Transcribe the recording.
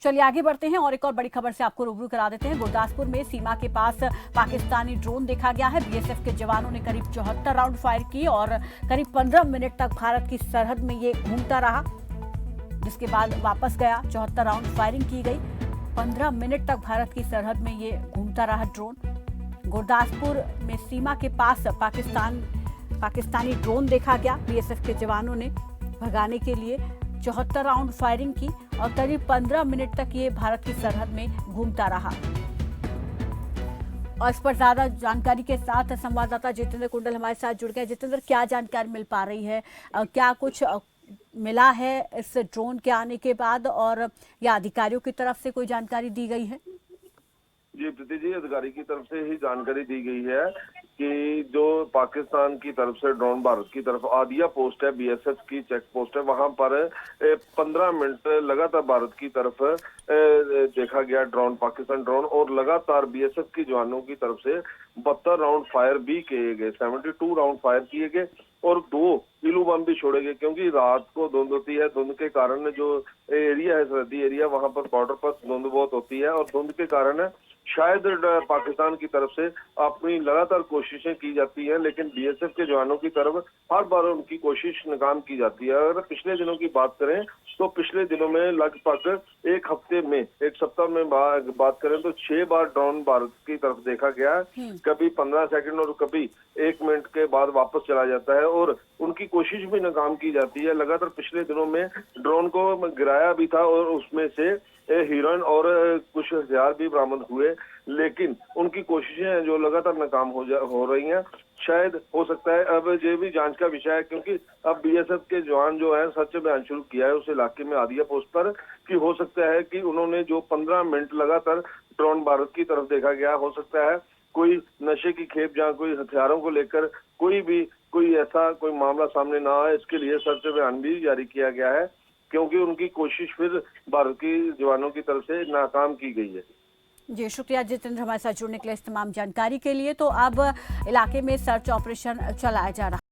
चलिए आगे बढ़ते हैं और एक और बड़ी खबर से आपको रूबरू करा देते हैं। गुरदासपुर में सीमा के पास पाकिस्तानी ड्रोन देखा गया है। बीएसएफ के जवानों ने करीब 74 राउंड फायर की और करीब 15 मिनट तक भारत की सरहद में ये घूमता रहा, जिसके बाद वापस गया। 74 राउंड फायरिंग की गई। 15 मिनट तक भारत की सरहद में ये घूमता रहा ड्रोन। गुरदासपुर में सीमा के पास पाकिस्तानी ड्रोन देखा गया। बीएसएफ के जवानों ने भगाने के लिए 74 राउंड फायरिंग की और करीब 15 मिनट तक ये भारत की सरहद में घूमता रहा। और इस पर ज्यादा जानकारी के साथ संवाददाता जितेंद्र कुंडल हमारे साथ जुड़ गए। जितेंद्र, क्या जानकारी मिल पा रही है? क्या कुछ मिला है इस ड्रोन के आने के बाद, और या अधिकारियों की तरफ से कोई जानकारी दी गई है? जी प्रीति जी, अधिकारी की तरफ से ही जानकारी दी गई है कि जो पाकिस्तान की तरफ से ड्रोन भारत की तरफ आदिया पोस्ट है, बीएसएफ की चेक पोस्ट है, वहां पर 15 मिनट लगातार भारत की तरफ देखा गया ड्रोन, पाकिस्तान ड्रोन, और लगातार बीएसएफ की जवानों की तरफ से 72 राउंड फायर भी किए गए, 72 राउंड फायर किए गए और 2 पीलू बम भी छोड़े गए, क्योंकि रात को धुंध होती है। धुंध के कारण जो एरिया है, सरहदी एरिया, वहां पर बॉर्डर पर धुंध बहुत होती है और धुंध के कारण शायद पाकिस्तान की तरफ से अपनी लगातार कोशिशें की जाती हैं, लेकिन बीएसएफ के जवानों की तरफ हर बार उनकी कोशिश नाकाम की जाती है। अगर पिछले दिनों की बात करें तो पिछले दिनों में लगभग एक हफ्ते में, एक सप्ताह में बात करें तो 6 बार ड्रोन भारत की तरफ देखा गया। कभी 15 सेकंड और कभी 1 मिनट के बाद वापस चला जाता है और उनकी कोशिश भी नाकाम की जाती है। लगातार पिछले दिनों में ड्रोन को गिराया भी था और उसमें से हिरन और कुछ हथियार भी बरामद हुए, लेकिन उनकी कोशिशें जो लगातार नाकाम हो रही हैं। शायद हो सकता है अब ये भी जांच का विषय है, क्योंकि अब बीएसएफ के जवान जो है सर्च अभियान शुरू किया है उस इलाके में आदिया पोस्ट पर, कि हो सकता है कि उन्होंने जो 15 मिनट लगातार ड्रोन भारत की तरफ देखा गया, हो सकता है कोई नशे की खेप जहाँ कोई हथियारों को लेकर कोई ऐसा कोई मामला सामने ना आए, इसके लिए सर्च अभियान भी जारी किया गया है, क्योंकि उनकी कोशिश फिर भारत की जवानों की तरफ से नाकाम की गई है। जी शुक्रिया जितेंद्र हमारे साथ जुड़ने के लिए, इस तमाम जानकारी के लिए। तो अब इलाके में सर्च ऑपरेशन चलाया जा रहा है।